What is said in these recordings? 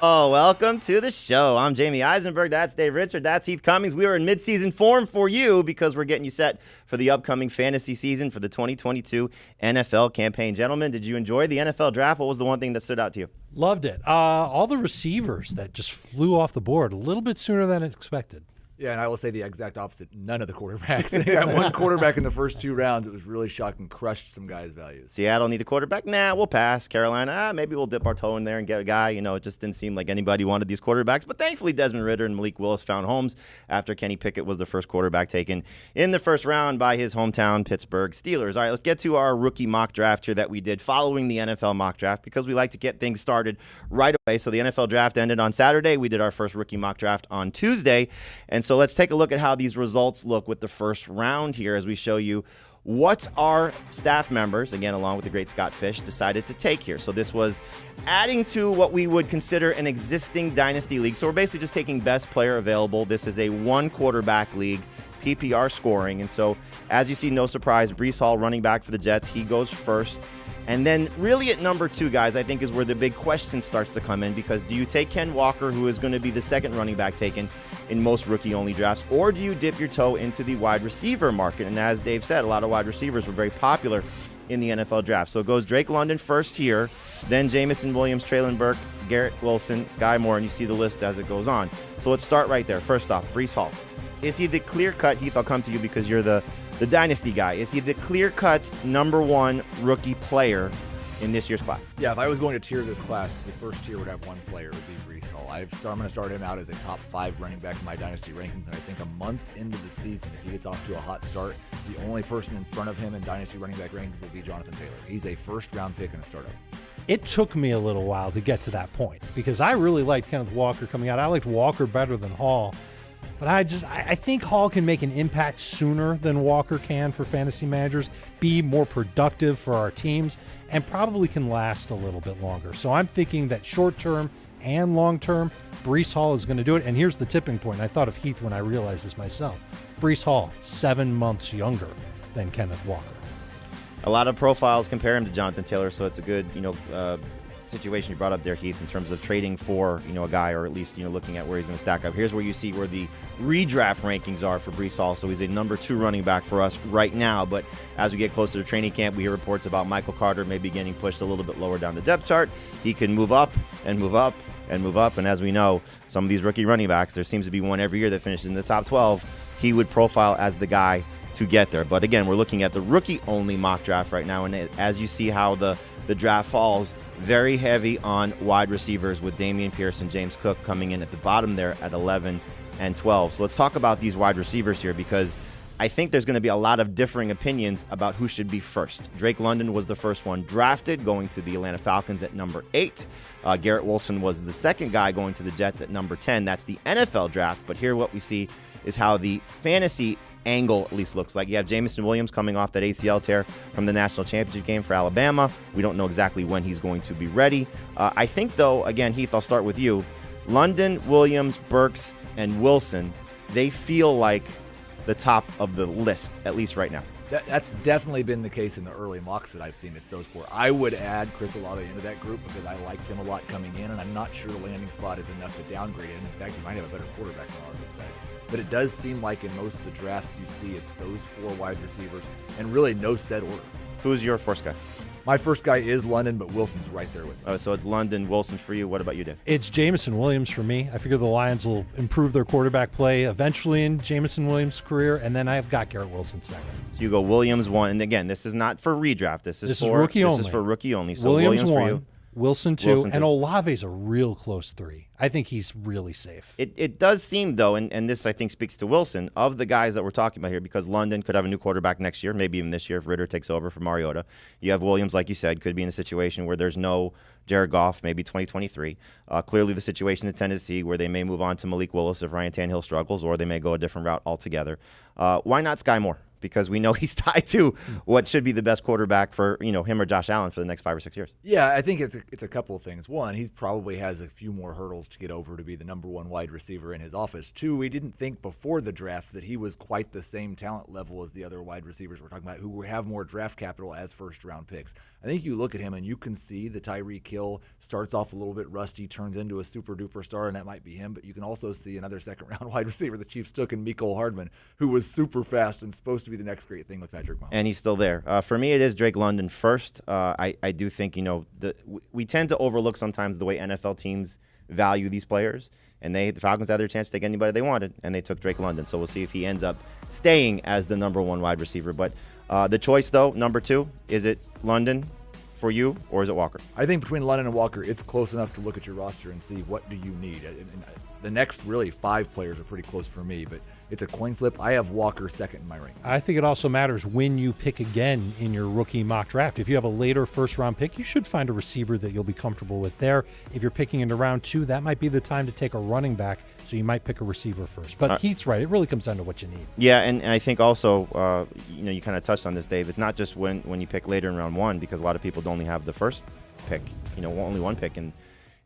Oh, welcome to the show. I'm Jamie Eisenberg. That's Dave Richard. That's Heath Cummings. We are in midseason form for you because we're getting you set for the upcoming fantasy season for the 2022 NFL campaign. Gentlemen, did you enjoy the NFL draft? What was the one thing that stood out to you? Loved it. All the receivers that just flew off the board a little bit sooner than expected. Yeah, and I will say the exact opposite. None of the quarterbacks. They got one quarterback in the first two rounds. It was really shocking. Crushed some guys' values. Seattle need a quarterback? Nah, we'll pass. Carolina, maybe we'll dip our toe in there and get a guy. It just didn't seem like anybody wanted these quarterbacks. But thankfully, Desmond Ridder and Malik Willis found homes after Kenny Pickett was the first quarterback taken in the first round by his hometown Pittsburgh Steelers. All right, let's get to our rookie mock draft here that we did following the NFL mock draft because we like to get things started right away. So the NFL draft ended on Saturday. We did our first rookie mock draft on Tuesday. And so let's take a look at how these results look with the first round here as we show you what our staff members, again, along with the great Scott Fish, decided to take here. So this was adding to what we would consider an existing dynasty league. So we're basically just taking best player available. This is a one quarterback league, PPR scoring. And so as you see, no surprise, Breece Hall, running back for the Jets, he goes first. And then really at number 2, guys, I think is where the big question starts to come in, because do you take Ken Walker, who is going to be the second running back taken in most rookie-only drafts, or do you dip your toe into the wide receiver market? And as Dave said, a lot of wide receivers were very popular in the NFL draft. So it goes Drake London first here, then Jamison Williams, Traylon Burke, Garrett Wilson, Sky Moore, and you see the list as it goes on. So let's start right there. First off, Breece Hall. Is he the clear-cut, Heath, I'll come to you because you're the dynasty guy. Is he the clear-cut number 1 rookie player in this year's class? Yeah, if I was going to tier this class, the first tier would have one player. It would be Breece Hall. I'm going to start him out as a top 5 running back in my dynasty rankings, and I think a month into the season, if he gets off to a hot start, the only person in front of him in dynasty running back rankings will be Jonathan Taylor. He's a first-round pick and a startup. It took me a little while to get to that point because I really liked Kenneth Walker coming out. I liked Walker better than Hall. But I think Hall can make an impact sooner than Walker can for fantasy managers, be more productive for our teams, and probably can last a little bit longer. So I'm thinking that short-term and long-term, Breece Hall is going to do it. And here's the tipping point. I thought of Heath when I realized this myself. Breece Hall, 7 months younger than Kenneth Walker. A lot of profiles compare him to Jonathan Taylor, so it's a good, situation you brought up there, Heath, in terms of trading for, a guy, or at least, looking at where he's going to stack up. Here's where you see where the redraft rankings are for Breece Hall. So he's a number 2 running back for us right now. But as we get closer to training camp, we hear reports about Michael Carter maybe getting pushed a little bit lower down the depth chart. He can move up and move up and move up. And as we know, some of these rookie running backs, there seems to be one every year that finishes in the top 12. He would profile as the guy to get there. But again, we're looking at the rookie-only mock draft right now. And as you see how the draft falls, very heavy on wide receivers with Dameon Pierce and James Cook coming in at the bottom there at 11 and 12. So let's talk about these wide receivers here, because I think there's going to be a lot of differing opinions about who should be first. Drake London was the first one drafted, going to the Atlanta Falcons at number 8. Garrett Wilson was the second guy going to the Jets at number 10. That's the NFL draft. But here what we see is how the fantasy angle at least looks like. You have Jamison Williams coming off that ACL tear from the national championship game for Alabama. We don't know exactly when he's going to be ready. I think, though, again, Heath, I'll start with you. London, Williams, Burks, and Wilson, they feel like the top of the list, at least right now. That's definitely been the case in the early mocks that I've seen. It's those 4. I would add Chris Olave into that group because I liked him a lot coming in, and I'm not sure the landing spot is enough to downgrade him. In fact, he might have a better quarterback than all of those guys. But it does seem like in most of the drafts you see, it's those 4 wide receivers, and really no set order. Who's your first guy? My first guy is London, but Wilson's right there with me. So it's London, Wilson for you. What about you, Dave? It's Jamison Williams for me. I figure the Lions will improve their quarterback play eventually in Jamison Williams' career, and then I've got Garrett Wilson second. So you go Williams 1, and again, this is not for redraft. This is rookie only. This is for rookie only. So Williams for 1, you. Wilson 2, and Olave's a real close 3. I think he's really safe. It does seem, though, and this I think speaks to Wilson, of the guys that we're talking about here, because London could have a new quarterback next year, maybe even this year if Ridder takes over for Mariota. You have Williams, like you said, could be in a situation where there's no Jared Goff, maybe 2023. Clearly the situation in Tennessee where they may move on to Malik Willis if Ryan Tannehill struggles, or they may go a different route altogether. Why not Sky Moore? because we know he's tied to what should be the best quarterback for him or Josh Allen for the next 5 or 6 years. Yeah, I think it's a couple of things. One, he probably has a few more hurdles to get over to be the number one wide receiver in his office. Two, we didn't think before the draft that he was quite the same talent level as the other wide receivers we're talking about who have more draft capital as first-round picks. I think you look at him and you can see the Tyreek Hill starts off a little bit rusty, turns into a super-duper star, and that might be him. But you can also see another second-round wide receiver the Chiefs took in Mecole Hardman, who was super fast and supposed to be the next great thing with Patrick Mahomes. And he's still there. For me, it is Drake London first. I do think, we tend to overlook sometimes the way NFL teams value these players. And the Falcons had their chance to take anybody they wanted, and they took Drake London. So we'll see if he ends up staying as the number one wide receiver. But the choice, though, number 2, is it London for you, or is it Walker? I think between London and Walker, it's close enough to look at your roster and see what do you need. The next really 5 players are pretty close for me, but it's a coin flip. I have Walker second in my ranking. I think it also matters when you pick again in your rookie mock draft. If you have a later first-round pick, you should find a receiver that you'll be comfortable with there. If you're picking into round 2, that might be the time to take a running back, so you might pick a receiver first. But Heath's right. It really comes down to what you need. Yeah, and I think also, you kind of touched on this, Dave. It's not just when you pick later in round 1, because a lot of people only have the first pick, only one pick in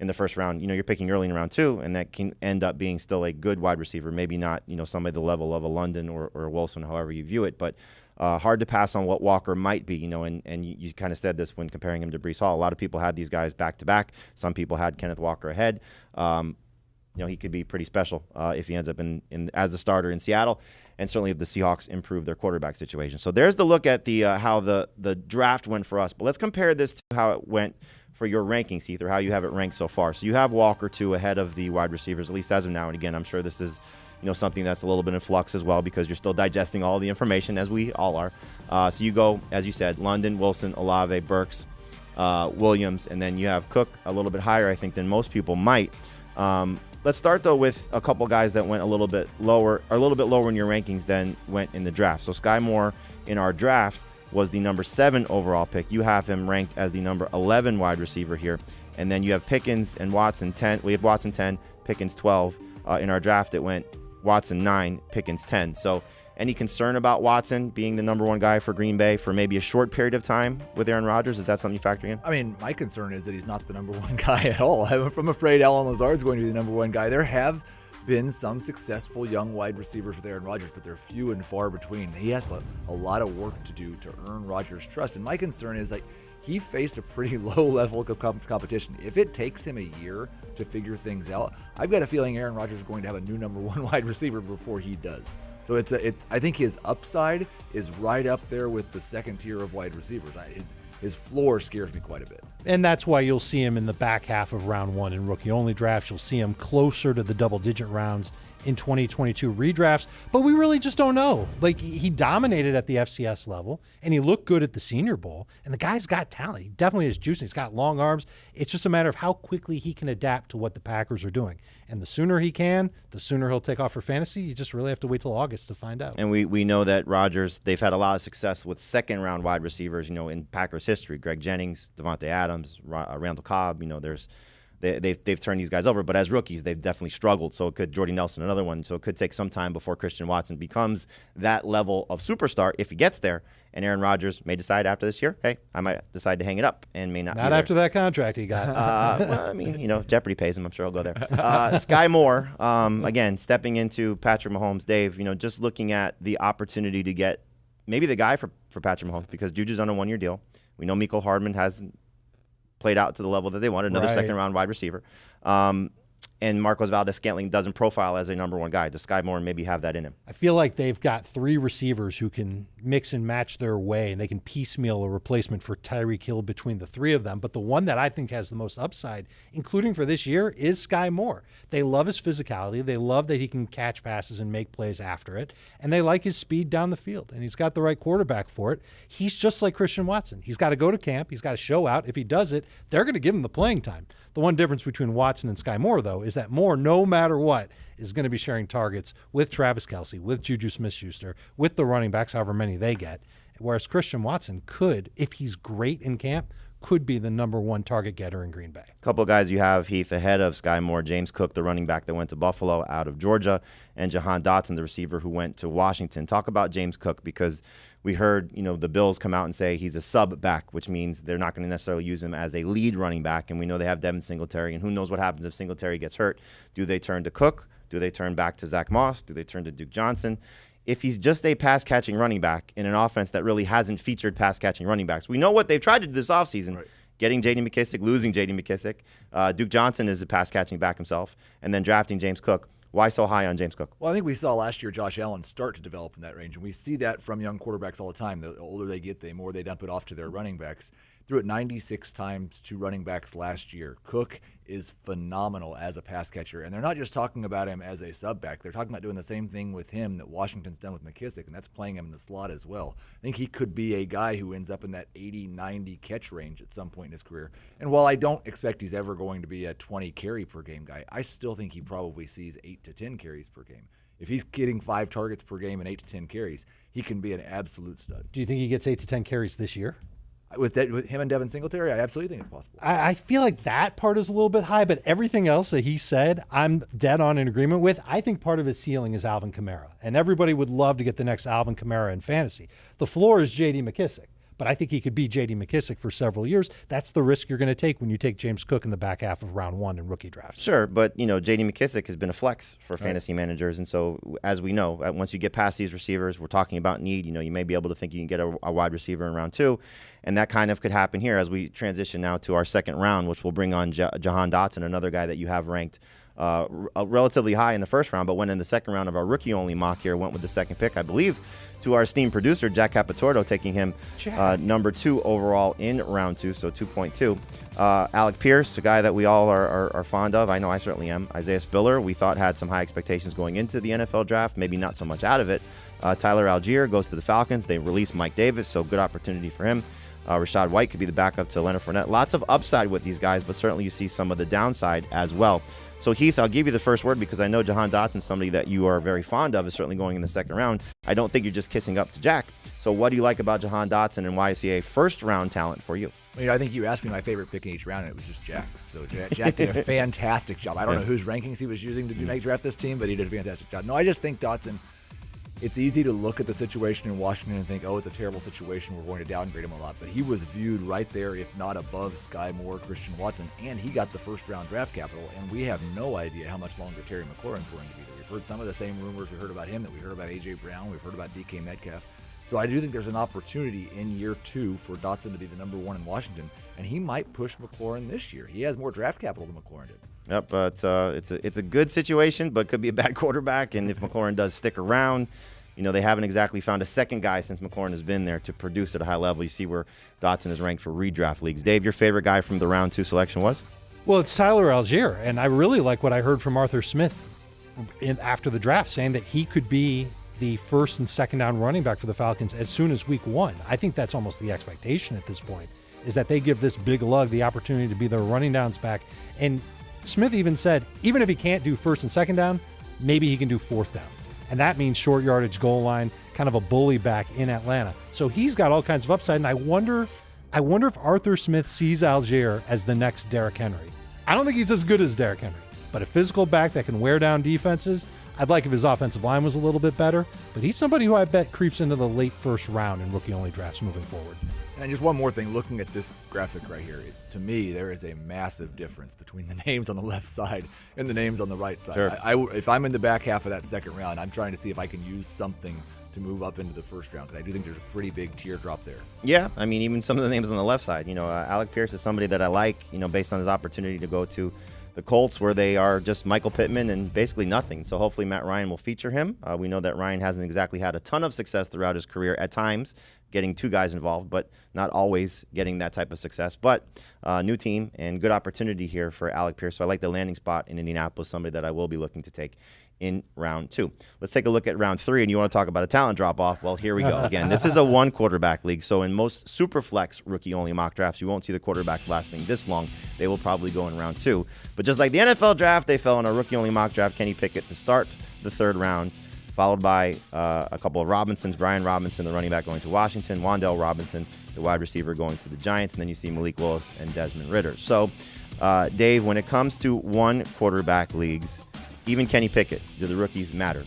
the first round. You're picking early in round 2, and that can end up being still a good wide receiver. Maybe not, somebody the level of a London or a Wilson, however you view it, but hard to pass on what Walker might be, and you kind of said this when comparing him to Breece Hall. A lot of people had these guys back to back. Some people had Kenneth Walker ahead. He could be pretty special if he ends up in as a starter in Seattle, and certainly if the Seahawks improve their quarterback situation. So there's the look at the how the draft went for us. But let's compare this to how it went for your rankings, Heath, or how you have it ranked so far. So you have Walker 2 ahead of the wide receivers, at least as of now. And again, I'm sure this is something that's a little bit in flux as well, because you're still digesting all the information, as we all are. So you go, as you said, London, Wilson, Olave, Burks, Williams, and then you have Cook a little bit higher, I think, than most people might. Let's start, though, with a couple guys that went a little bit lower in your rankings than went in the draft. So Sky Moore in our draft was the number 7 overall pick. You have him ranked as the number 11 wide receiver here. And then you have Pickens and Watson 10. We have Watson 10, Pickens 12. In our draft, it went Watson 9, Pickens 10. So any concern about Watson being the number 1 guy for Green Bay for maybe a short period of time with Aaron Rodgers? Is that something you factor in? I mean, my concern is that he's not the number 1 guy at all. I'm afraid Allen Lazard's going to be the number 1 guy. There have been some successful young wide receivers with Aaron Rodgers, but they're few and far between. He has a lot of work to do to earn Rodgers' trust. And my concern is he faced a pretty low level of competition. If it takes him a year to figure things out, I've got a feeling Aaron Rodgers is going to have a new number 1 wide receiver before he does. So I think his upside is right up there with the second tier of wide receivers. His floor scares me quite a bit. And that's why you'll see him in the back half of round 1 in rookie-only drafts. You'll see him closer to the double-digit rounds in 2022 redrafts, but we really just don't know. He dominated at the FCS level, and he looked good at the Senior Bowl, and the guy's got talent. He definitely has juice. He's got long arms. It's just a matter of how quickly he can adapt to what the Packers are doing. And the sooner he can, the sooner he'll take off for fantasy. You just really have to wait till August to find out. And we know that Rodgers, they've had a lot of success with second-round wide receivers, in Packers history. Greg Jennings, Devontae Adams, Randall Cobb, they've turned these guys over, but as rookies, they've definitely struggled. So it could Jordy Nelson, another one. So it could take some time before Christian Watson becomes that level of superstar if he gets there. And Aaron Rodgers may decide after this year, hey, I might decide to hang it up and may not. Not after that contract he got. Well, I mean, Jeopardy pays him. I'm sure he'll go there. Sky Moore, again, stepping into Patrick Mahomes. Dave, just looking at the opportunity to get maybe the guy for Patrick Mahomes, because Juju's on a 1-year deal. We know Mecole Hardman hasn't played out to the level that they wanted, another second-round wide receiver. And Marcos Valdes-Scantling doesn't profile as a number 1 guy. Does Sky Moore maybe have that in him? I feel like they've got 3 receivers who can mix and match their way, and they can piecemeal a replacement for Tyreek Hill between the 3 of them. But the one that I think has the most upside, including for this year, is Sky Moore. They love his physicality. They love that he can catch passes and make plays after it. And they like his speed down the field. And he's got the right quarterback for it. He's just like Christian Watson. He's got to go to camp. He's got to show out. If he does it, they're going to give him the playing time. The one difference between Watson and Sky Moore, though, is that Moore, no matter what, is going to be sharing targets with Travis Kelce, with Juju Smith-Schuster, with the running backs, however many they get. whereas Christian Watson could, if he's great in camp, could be the number one target getter in Green Bay. A couple of guys you have, Heath, ahead of Sky Moore, James Cook, the running back that went to Buffalo out of Georgia, and Jahan Dotson, the receiver who went to Washington. Talk about James Cook, because we heard, the Bills come out and say he's a sub back, which means they're not going to necessarily use him as a lead running back, and we know they have Devin Singletary, and who knows what happens if Singletary gets hurt. Do they turn to Cook? Do they turn back to Zach Moss? Do they turn to Duke Johnson? If he's just a pass-catching running back in an offense that really hasn't featured pass-catching running backs, we know what they've tried to do this offseason. Right. Getting J.D. McKissick, losing J.D. McKissick. Duke Johnson is a pass-catching back himself. And then drafting James Cook. Why so high on James Cook? Well, I think we saw last year Josh Allen start to develop in that range, and we see that from young quarterbacks all the time. The older they get, the more they dump it off to their running backs. Threw it 96 times to running backs last year. Cook is phenomenal as a pass catcher, and they're not just talking about him as a sub back. They're talking about doing the same thing with him that Washington's done with McKissick, and that's playing him in the slot as well. I think he could be a guy who ends up in that 80-90 catch range at some point in his career. And while I don't expect he's ever going to be a 20 carry per game guy, I still think he probably sees 8 to 10 carries per game. If he's getting 5 targets per game and 8 to 10 carries, he can be an absolute stud. Do you think he gets 8 to 10 carries this year? With him and Devin Singletary, I absolutely think it's possible. I feel like that part is a little bit high, but everything else that he said, I'm dead on in agreement with. I think part of his ceiling is Alvin Kamara, and everybody would love to get the next Alvin Kamara in fantasy. The floor is J.D. McKissick, but I think he could be J.D. McKissick for several years. That's the risk you're going to take when you take James Cook in the back half of round 1 in rookie drafts. Sure, but J.D. McKissick has been a flex for fantasy managers, and so as we know, once you get past these receivers, we're talking about need. You may be able to think you can get a wide receiver in round 2, and that kind of could happen here as we transition now to our second round, which will bring on Jahan Dotson, another guy that you have ranked relatively high in the first round, but went in the second round of our rookie-only mock here, went with the second pick, I believe, to our esteemed producer, Jack Capitordo, taking him number 2 overall in round 2, so 2.2. Alec Pierce, a guy that we all are fond of. I know I certainly am. Isaiah Spiller, we thought had some high expectations going into the NFL draft, maybe not so much out of it. Tyler Algier goes to the Falcons. They release Mike Davis, so good opportunity for him. Rashad White could be the backup to Leonard Fournette. Lots of upside with these guys, but certainly you see some of the downside as well. So, Heath, I'll give you the first word because I know Jahan Dotson, somebody that you are very fond of, is certainly going in the second round. I don't think you're just kissing up to Jack. So what do you like about Jahan Dotson, and why is he a first-round talent for you? I think you asked me my favorite pick in each round, and it was just Jack's. So Jack did a fantastic job. I don't know whose rankings he was using to make draft this team, but he did a fantastic job. No, I just think Dotson, it's easy to look at the situation in Washington and think, oh, it's a terrible situation, we're going to downgrade him a lot. But he was viewed right there, if not above Sky Moore, Christian Watson, and he got the first-round draft capital, and we have no idea how much longer Terry McLaurin's going to be there. We've heard some of the same rumors we heard about him that we heard about A.J. Brown, we've heard about DK Metcalf. So I do think there's an opportunity in year 2 for Dotson to be the number 1 in Washington, and he might push McLaurin this year. He has more draft capital than McLaurin did. Yep, but it's a good situation, but could be a bad quarterback, and if McLaurin does stick around, they haven't exactly found a second guy since McLaurin has been there to produce at a high level. You see where Dotson is ranked for redraft leagues. Dave, your favorite guy from the round 2 selection was? Well, it's Tyler Algier, and I really like what I heard from Arthur Smith after the draft, saying that he could be the first and second down running back for the Falcons as soon as week 1. I think that's almost the expectation at this point, is that they give this big lug the opportunity to be their running downs back. And Smith even said, even if he can't do first and second down, maybe he can do fourth down. And that means short yardage goal line, kind of a bully back in Atlanta. So he's got all kinds of upside, and I wonder if Arthur Smith sees Algier as the next Derrick Henry. I don't think he's as good as Derrick Henry, but a physical back that can wear down defenses. I'd like if his offensive line was a little bit better, but he's somebody who I bet creeps into the late first round in rookie-only drafts moving forward. And just one more thing, looking at this graphic right here, to me, there is a massive difference between the names on the left side and the names on the right side. Sure. If I'm in the back half of that second round, I'm trying to see if I can use something to move up into the first round, because I do think there's a pretty big teardrop there. Yeah, I mean, even some of the names on the left side. Alec Pierce is somebody that I like, based on his opportunity to go to the Colts, where they are just Michael Pittman and basically nothing. So hopefully Matt Ryan will feature him. We know that Ryan hasn't exactly had a ton of success throughout his career at times, getting 2 guys involved, but not always getting that type of success. But new team and good opportunity here for Alec Pierce. So I like the landing spot in Indianapolis, somebody that I will be looking to take in round 2. Let's take a look at round 3, and you want to talk about a talent drop-off? Well, here we go. Again, this is a 1-quarterback league, so in most Superflex rookie-only mock drafts, you won't see the quarterbacks lasting this long. They will probably go in round 2. But just like the NFL draft, they fell in a rookie-only mock draft. Kenny Pickett to start the 3rd round. followed by a couple of Robinsons. Brian Robinson, the running back, going to Washington. Wan'Dale Robinson, the wide receiver, going to the Giants. And then you see Malik Willis and Desmond Ridder. So, Dave, when it comes to one quarterback leagues, even Kenny Pickett, do the rookies matter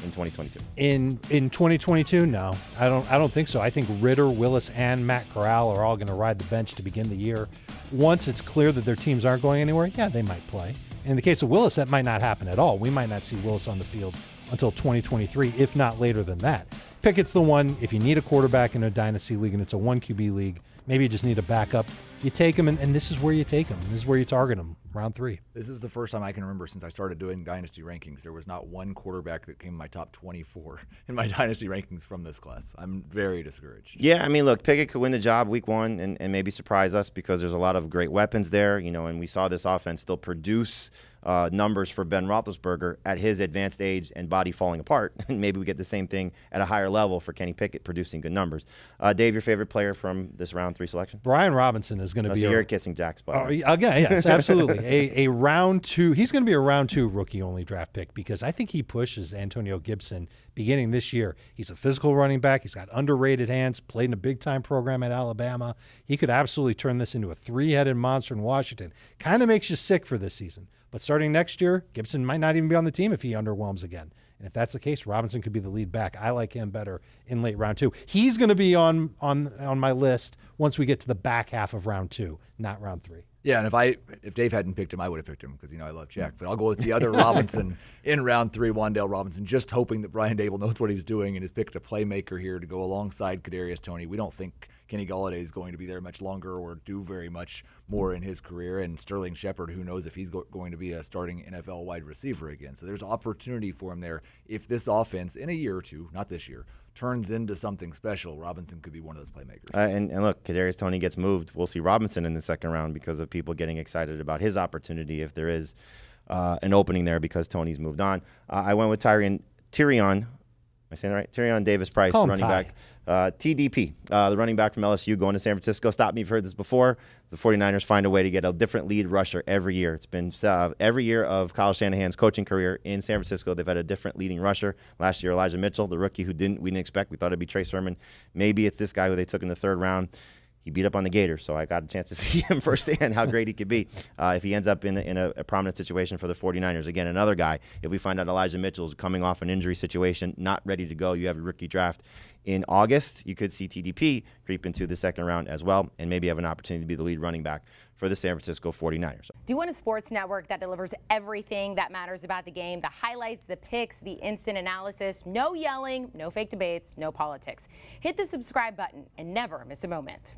in 2022? In 2022, no, I don't think so. I think Ridder, Willis, and Matt Corral are all going to ride the bench to begin the year. Once it's clear that their teams aren't going anywhere, yeah, they might play. In the case of Willis, that might not happen at all. We might not see Willis on the field until 2023, if not later than that. Pickett's the one, if you need a quarterback in a dynasty league and it's a 1 QB league, maybe you just need a backup, you take him, and this is where you take him. This is where you target him, round 3. This is the first time I can remember since I started doing dynasty rankings. There was not one quarterback that came in my top 24 in my dynasty rankings from this class. I'm very discouraged. Yeah, I mean, look, Pickett could win the job week 1 and maybe surprise us because there's a lot of great weapons there, and we saw this offense still produce numbers for Ben Roethlisberger at his advanced age and body falling apart. And maybe we get the same thing at a higher level for Kenny Pickett producing good numbers. Dave, your favorite player from this round 3 selection? Brian Robinson is going to be. So you're kissing Jack's butt. Again, yes, absolutely. a round 2. He's going to be a round 2 rookie-only draft pick because I think he pushes Antonio Gibson beginning this year. He's a physical running back. He's got underrated hands, played in a big-time program at Alabama. He could absolutely turn this into a 3-headed monster in Washington. Kind of makes you sick for this season. But starting next year, Gibson might not even be on the team if he underwhelms again. And if that's the case, Robinson could be the lead back. I like him better in late round 2. He's going to be on my list once we get to the back half of round 2, not round 3. Yeah, and if Dave hadn't picked him, I would have picked him because I love Jack. But I'll go with the other Robinson in round 3, Wan'Dale Robinson, just hoping that Brian Dable knows what he's doing and has picked a playmaker here to go alongside Kadarius Toney. We don't think Kenny Golladay is going to be there much longer or do very much more in his career. And Sterling Shepard, who knows if he's going to be a starting NFL wide receiver again. So there's opportunity for him there. If this offense in a year or two, not this year, turns into something special, Robinson could be one of those playmakers. And look, Kadarius Toney gets moved. We'll see Robinson in the second round because of people getting excited about his opportunity if there is an opening there because Toney's moved on. I went with Tyrion. Am I saying that right? Tyrion Davis-Price, running back. TDP, the running back from LSU going to San Francisco. Stop me if you've heard this before. The 49ers find a way to get a different lead rusher every year. It's been every year of Kyle Shanahan's coaching career in San Francisco, they've had a different leading rusher. Last year, Elijah Mitchell, the rookie who we didn't expect. We thought it'd be Trey Sermon. Maybe it's this guy who they took in the 3rd round. He beat up on the Gators, so I got a chance to see him firsthand how great he could be if he ends up in a prominent situation for the 49ers. Again, another guy, if we find out Elijah Mitchell's coming off an injury situation, not ready to go, you have a rookie draft in August, you could see TDP creep into the second round as well and maybe have an opportunity to be the lead running back for the San Francisco 49ers. Do you want a sports network that delivers everything that matters about the game? The highlights, the picks, the instant analysis, no yelling, no fake debates, no politics. Hit the subscribe button and never miss a moment.